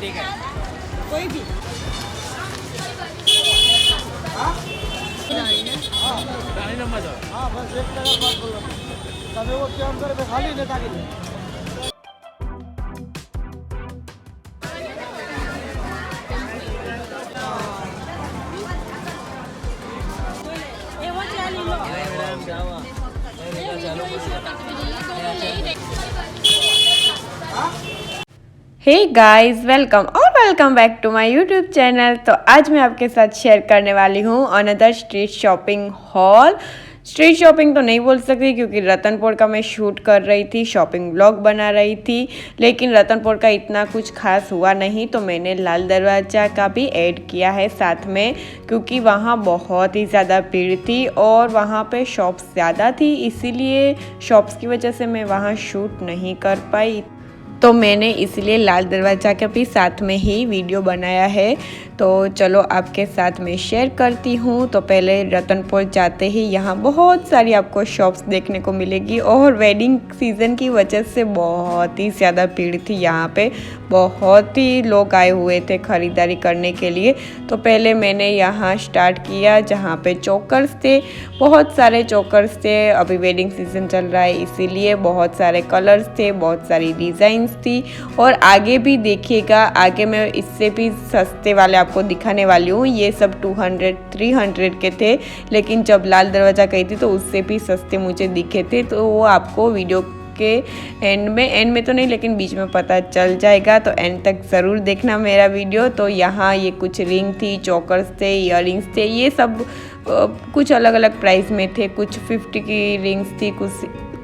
ठीक है कोई भी रानी नंबर दो हाँ बस एक जगह बात बोल रहा हूँ तभी वो क्या अंदर में खाली लेता कि नहीं hey guys welcome back to my YouTube channel. तो आज मैं आपके साथ शेयर करने वाली हूँ another street shopping haul. Street shopping तो नहीं बोल सकती क्योंकि रतनपुर का मैं शूट कर रही थी, शॉपिंग ब्लॉग बना रही थी, लेकिन रतनपुर का इतना कुछ खास हुआ नहीं तो मैंने लाल दरवाज़ा का भी ऐड किया है साथ में, क्योंकि वहाँ बहुत ही ज़्यादा भीड़ थी और वहाँ पे शॉप्स ज़्यादा थी, इसीलिए शॉप्स की वजह से मैं वहाँ शूट नहीं कर पाई। तो मैंने इसलिए लाल दरवाज़ा का भी साथ में ही वीडियो बनाया है। तो चलो आपके साथ में शेयर करती हूँ। तो पहले रतनपुर जाते ही यहाँ बहुत सारी आपको शॉप्स देखने को मिलेगी और वेडिंग सीज़न की वजह से बहुत ही ज़्यादा भीड़ थी। यहाँ पे बहुत ही लोग आए हुए थे ख़रीदारी करने के लिए। तो पहले मैंने यहाँ स्टार्ट किया जहाँ पे चोकर्स थे, बहुत सारे चोकर्स थे। अभी वेडिंग सीज़न चल रहा है इसीलिए बहुत सारे कलर्स थे, बहुत सारी डिज़ाइंस थी। और आगे भी देखिएगा, आगे मैं इससे भी सस्ते वाले आपको दिखाने वाली हूँ। ये सब 200-300 के थे, लेकिन जब लाल दरवाज़ा गई थी तो उससे भी सस्ते मुझे दिखे थे। तो वो आपको वीडियो के एंड में तो नहीं लेकिन बीच में पता चल जाएगा, तो एंड तक ज़रूर देखना मेरा वीडियो। तो यहाँ ये कुछ रिंग थी, चोकर्स थे, इयररिंग्स थे, ये सब कुछ अलग अलग प्राइस में थे। कुछ 50 की रिंग्स थी,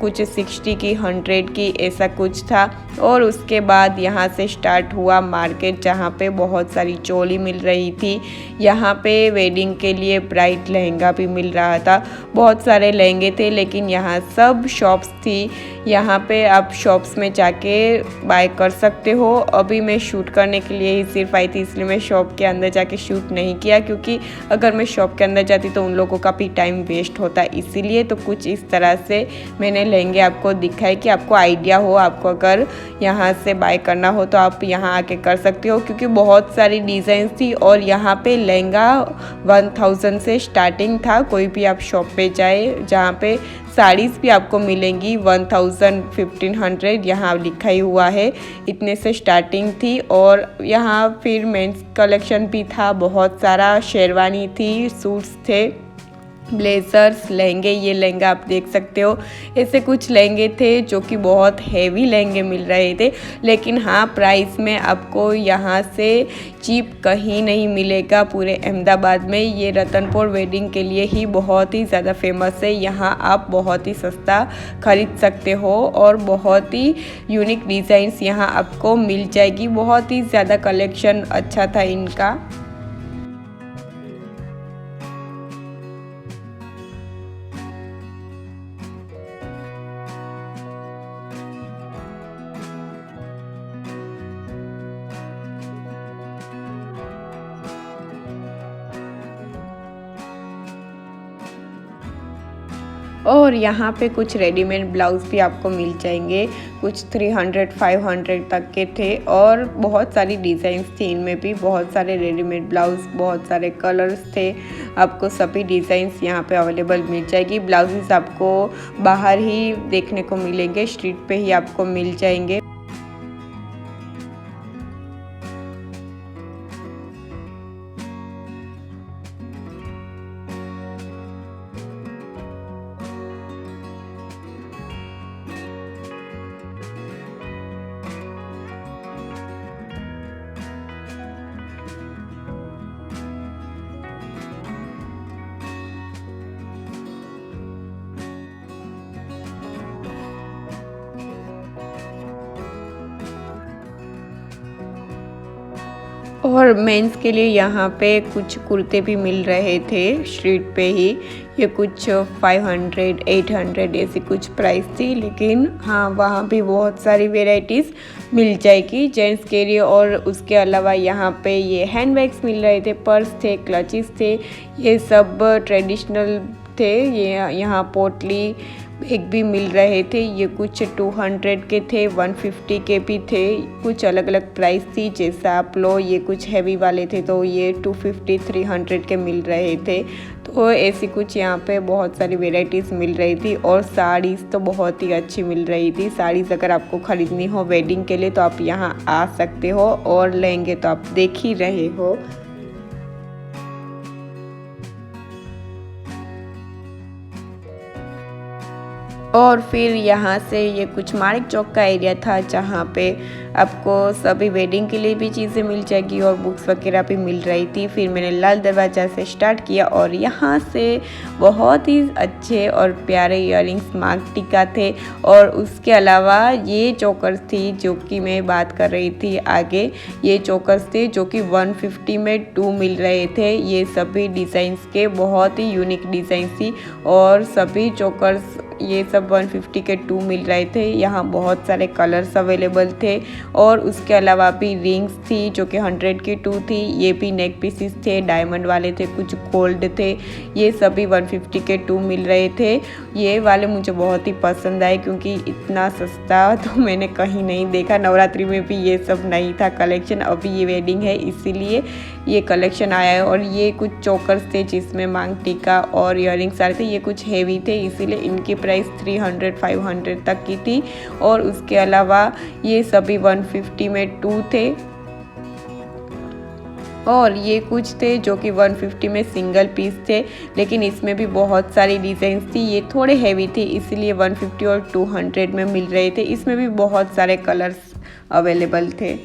कुछ 60 की, 100 की, ऐसा कुछ था। और उसके बाद यहाँ से स्टार्ट हुआ मार्केट जहाँ पे बहुत सारी चोली मिल रही थी। यहाँ पे वेडिंग के लिए ब्राइड लहंगा भी मिल रहा था, बहुत सारे लहंगे थे, लेकिन यहाँ सब शॉप्स थी। यहाँ पे आप शॉप्स में जाके बाय कर सकते हो। अभी मैं शूट करने के लिए ही सिर्फ आई थी, इसलिए मैं शॉप के अंदर जाके शूट नहीं किया, क्योंकि अगर मैं शॉप के अंदर जाती तो उन लोगों का भी टाइम वेस्ट होता, इसीलिए। तो कुछ इस तरह से मैंने लहंगे आपको दिखाए कि आपको आइडिया हो, आपको अगर यहाँ से बाय करना हो तो आप यहाँ आके कर सकते हो, क्योंकि बहुत सारी डिज़ाइंस थी। और यहाँ पे लहंगा 1000 से स्टार्टिंग था। कोई भी आप शॉप पे जाए जहाँ पे साड़ीज़ भी आपको मिलेंगी 1000-1500, यहाँ लिखा ही हुआ है, इतने से स्टार्टिंग थी। और यहाँ फिर मेंस कलेक्शन भी था, बहुत सारा शेरवानी थी, सूट्स थे, ब्लेजर्स, लहंगे। ये लहंगा आप देख सकते हो, ऐसे कुछ लहंगे थे जो कि बहुत हैवी लहंगे मिल रहे थे, लेकिन हाँ प्राइस में आपको यहाँ से चीप कहीं नहीं मिलेगा पूरे अहमदाबाद में। ये रतनपुर वेडिंग के लिए ही बहुत ही ज़्यादा फेमस है। यहाँ आप बहुत ही सस्ता खरीद सकते हो और बहुत ही यूनिक डिज़ाइंस यहाँ आपको मिल जाएगी। बहुत ही ज़्यादा कलेक्शन अच्छा था इनका। और यहाँ पे कुछ रेडीमेड ब्लाउज़ भी आपको मिल जाएंगे, कुछ 300-500 तक के थे। और बहुत सारी डिज़ाइंस थी इनमें भी, बहुत सारे रेडीमेड ब्लाउज़, बहुत सारे कलर्स थे। आपको सभी डिज़ाइंस यहाँ पे अवेलेबल मिल जाएगी। ब्लाउजेस आपको बाहर ही देखने को मिलेंगे, स्ट्रीट पे ही आपको मिल जाएंगे। और मेंस के लिए यहाँ पे कुछ कुर्ते भी मिल रहे थे स्ट्रीट पे ही। ये कुछ 500-800 ऐसी कुछ प्राइस थी, लेकिन हाँ वहाँ भी बहुत सारी वेराइटीज़ मिल जाएगी जेंट्स के लिए। और उसके अलावा यहाँ पे ये हैंड बैग्स मिल रहे थे, पर्स थे, क्लचेस थे, ये सब ट्रेडिशनल थे। ये यहाँ पोटली बैग भी मिल रहे थे। ये कुछ 200 के थे, 150 के भी थे, कुछ अलग अलग प्राइस थी जैसा आप लो। ये कुछ हैवी वाले थे तो ये 250 300 के मिल रहे थे। तो ऐसी कुछ यहाँ पे बहुत सारी वेराइटीज़ मिल रही थी और साड़ीज़ तो बहुत ही अच्छी मिल रही थी। साड़ीज़ अगर आपको ख़रीदनी हो वेडिंग के लिए तो आप यहाँ आ सकते हो, और लहंगे तो आप देख ही रहे हो। और फिर यहाँ से ये कुछ माणिक चौक का एरिया था जहाँ पे आपको सभी वेडिंग के लिए भी चीज़ें मिल जाएगी और बुक्स वगैरह भी मिल रही थी। फिर मैंने लाल दरवाज़ा से स्टार्ट किया और यहाँ से बहुत ही अच्छे और प्यारे इयररिंग्स मांग टीका थे। और उसके अलावा ये चोकर्स थी जो कि मैं बात कर रही थी आगे। ये चोकर्स थे जो कि 150 में 2 मिल रहे थे। ये सभी डिज़ाइंस के बहुत ही यूनिक डिज़ाइन थी और सभी चोकर्स ये सब 150 के 2 मिल रहे थे। यहाँ बहुत सारे कलर्स अवेलेबल थे और उसके अलावा भी रिंग्स थी जो कि 100 की 2 थी। ये भी नेक पीसेस थे, डायमंड वाले थे, कुछ गोल्ड थे। ये सभी 150 के 2 मिल रहे थे। ये वाले मुझे बहुत ही पसंद आए क्योंकि इतना सस्ता तो मैंने कहीं नहीं देखा। नवरात्रि में भी ये सब नहीं था कलेक्शन, अभी ये वेडिंग है इसीलिए ये कलेक्शन आया है। और ये कुछ चोकर्स थे जिसमें मांग टीका और इयररिंग्स आ रहे थे। ये कुछ हेवी थे इसीलिए इनकी प्राइस 300-500 तक की थी। और उसके अलावा ये सभी 150 में 2 थे और ये कुछ थे जो कि 150 में सिंगल पीस थे, लेकिन इसमें भी बहुत सारी डिज़ाइंस थी। ये थोड़े हेवी थे इसलिए 150 और 200 में मिल रहे थे। इसमें भी बहुत सारे कलर्स अवेलेबल थे।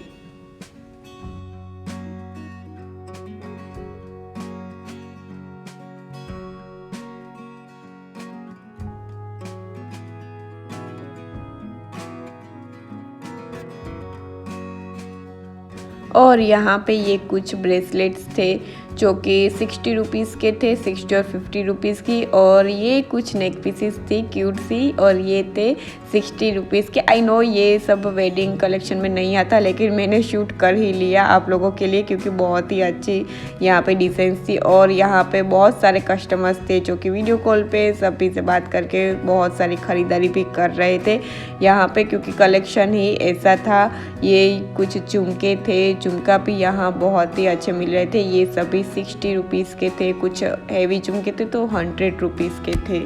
और यहाँ पे ये कुछ ब्रेसलेट्स थे जो कि 60 रुपीज़ के थे, 60 और 50 रुपीज़ की। और ये कुछ नेक पीसेस थी क्यूट सी और ये थे 60 रुपीज़ के। आई नो ये सब वेडिंग कलेक्शन में नहीं आता लेकिन मैंने शूट कर ही लिया आप लोगों के लिए क्योंकि बहुत ही अच्छी यहाँ पे डिज़ाइंस थी। और यहाँ पे बहुत सारे कस्टमर्स थे जो कि वीडियो कॉल पे सभी से बात करके बहुत सारी ख़रीदारी भी कर रहे थे यहाँ पे, क्योंकि कलेक्शन ही ऐसा था। ये कुछ झुमके थे, झुमका भी यहाँ बहुत ही अच्छे मिल रहे थे। ये सभी 60 रुपीज़ के थे, कुछ हैवी झुमके थे तो 100 रुपीज़ के थे।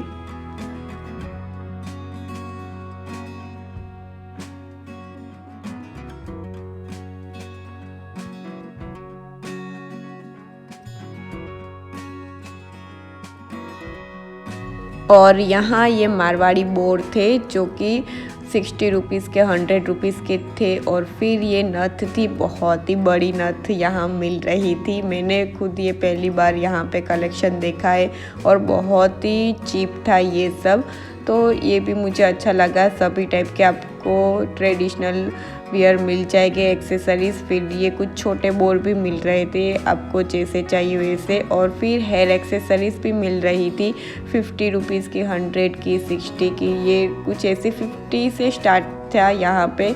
और यहाँ ये मारवाड़ी बोर थे जो कि 60 रुपीज़ के 100 रुपीज़ के थे। और फिर ये नथ थी, बहुत ही बड़ी नथ यहाँ मिल रही थी। मैंने खुद ये पहली बार यहाँ पे कलेक्शन देखा है और बहुत ही चीप था ये सब, तो ये भी मुझे अच्छा लगा। सभी टाइप के आपको ट्रेडिशनल वियर मिल जाएंगे, एक्सेसरीज़। फिर ये कुछ छोटे बोर भी मिल रहे थे आपको जैसे चाहिए वैसे। और फिर हेयर एक्सेसरीज़ भी मिल रही थी 50 रुपीज़ की, 100 की, 60 की। ये कुछ ऐसे 50 से स्टार्ट था यहाँ पे।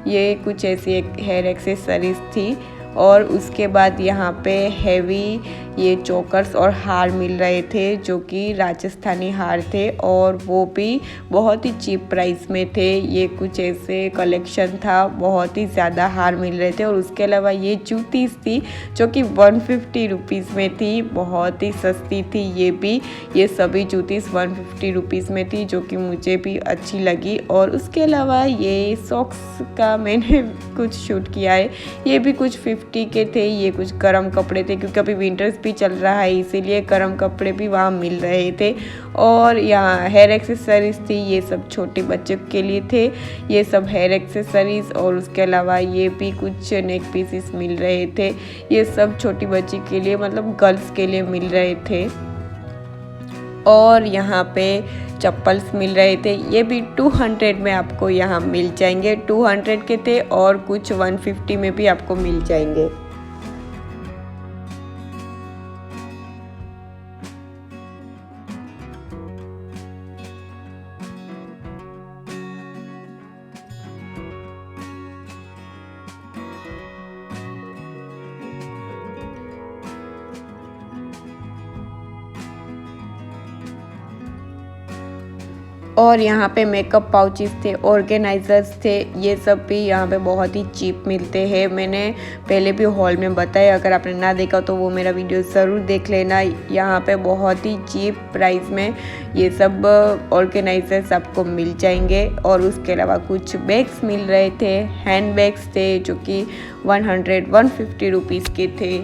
ये कुछ ऐसी एक हेयर एक्सेसरीज़ थी। और उसके बाद यहाँ पे हैवी ये चोकर्स और हार मिल रहे थे जो कि राजस्थानी हार थे और वो भी बहुत ही चीप प्राइस में थे। ये कुछ ऐसे कलेक्शन था, बहुत ही ज़्यादा हार मिल रहे थे। और उसके अलावा ये जूतीस थी जो कि 150 रुपीज़ में थी, बहुत ही सस्ती थी ये भी। ये सभी जूतीस 150 रुपीज़ में थी जो कि मुझे भी अच्छी लगी। और उसके अलावा ये सॉक्स का मैंने कुछ शूट किया है, ये भी कुछ 50 के थे। ये कुछ गर्म कपड़े थे क्योंकि अभी विंटर्स भी चल रहा है इसीलिए गर्म कपड़े भी वहाँ मिल रहे थे। और यहाँ हेयर एक्सेसरीज थी, ये सब छोटे बच्चों के लिए थे, ये सब हेयर एक्सेसरीज। और उसके अलावा ये भी कुछ नेक पीसेस मिल रहे थे, ये सब छोटी बच्ची के लिए मतलब गर्ल्स के लिए मिल रहे थे। और यहाँ पे चप्पल्स मिल रहे थे, ये भी 200 में आपको यहाँ मिल जाएंगे। 200 के थे और कुछ 150 में भी आपको मिल जाएंगे। और यहाँ पे मेकअप पाउचेस थे, ऑर्गेनाइजर्स थे, ये सब भी यहाँ पे बहुत ही चीप मिलते हैं। मैंने पहले भी हॉल में बताया, अगर आपने ना देखा तो वो मेरा वीडियो ज़रूर देख लेना। यहाँ पे बहुत ही चीप प्राइस में ये सब ऑर्गेनाइजर्स आपको मिल जाएंगे। और उसके अलावा कुछ बैग्स मिल रहे थे, हैंड बैग्स थे जो कि 150 रुपीज़ के थे।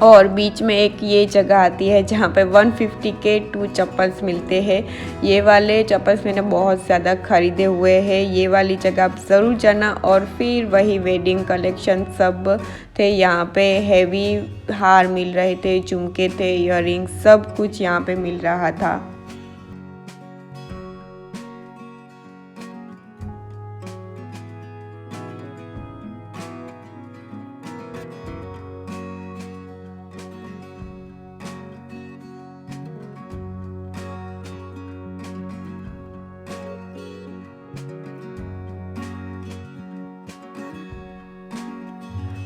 और बीच में एक ये जगह आती है जहाँ पे 150 के 2 चप्पल्स मिलते हैं। ये वाले चप्पल्स मैंने बहुत ज़्यादा ख़रीदे हुए हैं। ये वाली जगह आप ज़रूर जाना। और फिर वही वेडिंग कलेक्शन सब थे। यहाँ पे हैवी हार मिल रहे थे, झुमके थे, इयररिंग्स, सब कुछ यहाँ पे मिल रहा था।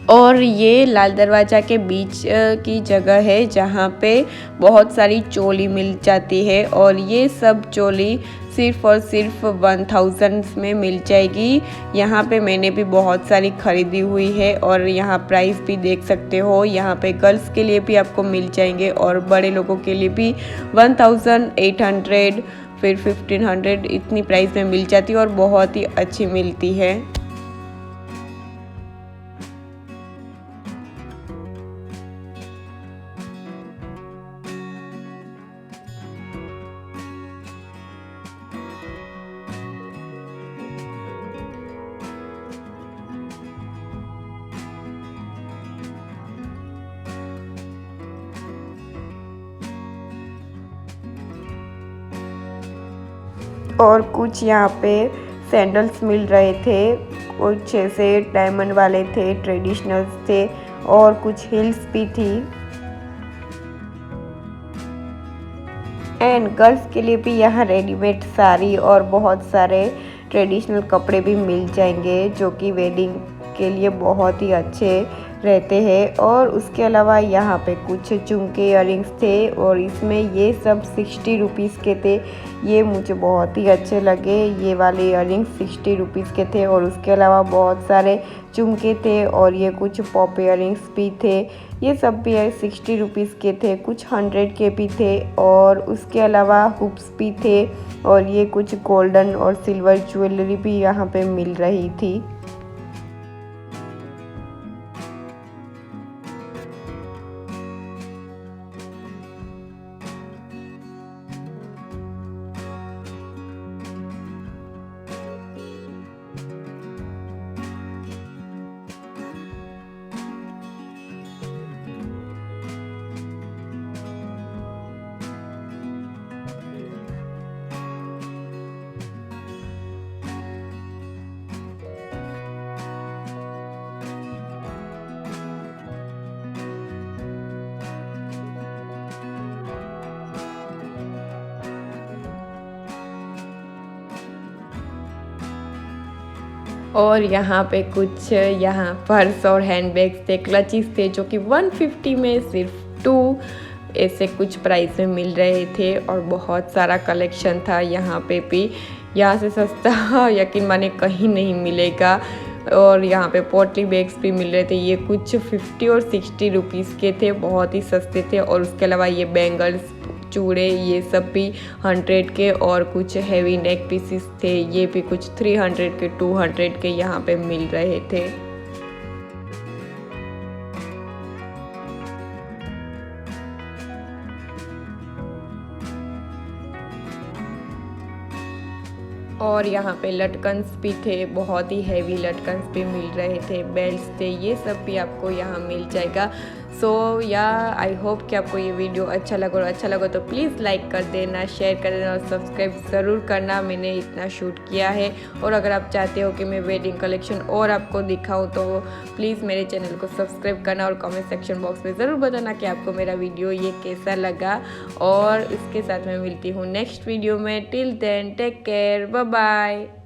और ये लाल दरवाज़ा के बीच की जगह है जहाँ पे बहुत सारी चोली मिल जाती है। और ये सब चोली सिर्फ़ और सिर्फ 1000 में मिल जाएगी। यहाँ पे मैंने भी बहुत सारी ख़रीदी हुई है। और यहाँ प्राइस भी देख सकते हो। यहाँ पे गर्ल्स के लिए भी आपको मिल जाएंगे और बड़े लोगों के लिए भी 1800 फिर 1500 इतनी प्राइस में मिल जाती है और बहुत ही अच्छी मिलती है। और कुछ यहाँ पे सैंडल्स मिल रहे थे, कुछ ऐसे डायमंड वाले थे, ट्रेडिशनल्स थे और कुछ हिल्स भी थी। एंड गर्ल्स के लिए भी यहाँ रेडीमेड साड़ी और बहुत सारे ट्रेडिशनल कपड़े भी मिल जाएंगे जो कि वेडिंग के लिए बहुत ही अच्छे रहते हैं। और उसके अलावा यहाँ पे कुछ झुमके इयररिंग्स थे और इसमें ये सब 60 रुपीज़ के थे। ये मुझे बहुत ही अच्छे लगे। ये वाले इयररिंग्स 60 रुपीज़ के थे। और उसके अलावा बहुत सारे झुमके थे और ये कुछ पॉप इयररिंग्स भी थे। ये सब भी 60 रुपीज़ के थे, कुछ 100 के भी थे। और उसके अलावा हुप्स भी थे और ये कुछ गोल्डन और सिल्वर ज्वेलरी भी यहाँ पे मिल रही थी। और यहाँ पे कुछ यहाँ पर्स और हैंडबैग्स थे, क्लचेस थे जो कि 150 में सिर्फ 2 ऐसे कुछ प्राइस में मिल रहे थे। और बहुत सारा कलेक्शन था यहाँ पे भी। यहाँ से सस्ता यकीन माने कहीं नहीं मिलेगा। और यहाँ पे पोटली बैग्स भी मिल रहे थे। ये कुछ 50 और 60 रुपीज़ के थे, बहुत ही सस्ते थे। और उसके अलावा ये बैंगल्स, चूड़े, ये सब भी 100 के। और कुछ हैवी नेक पीसेस थे, ये भी कुछ 300 के 200 के यहाँ पे मिल रहे थे। और यहाँ पे लटकन्स भी थे, बहुत ही हैवी लटकन्स भी मिल रहे थे, बेल्ट्स थे, ये सब भी आपको यहाँ मिल जाएगा। सो या आई होप कि आपको ये वीडियो अच्छा लगा। और अच्छा लगा तो प्लीज़ लाइक कर देना, शेयर कर देना और सब्सक्राइब ज़रूर करना। मैंने इतना शूट किया है। और अगर आप चाहते हो कि मैं वेडिंग कलेक्शन और आपको दिखाऊं तो प्लीज़ मेरे चैनल को सब्सक्राइब करना और कमेंट सेक्शन बॉक्स में ज़रूर बताना कि आपको मेरा वीडियो ये कैसा लगा। और इसके साथ मैं मिलती हूँ नेक्स्ट वीडियो में। Till then take care, bye bye.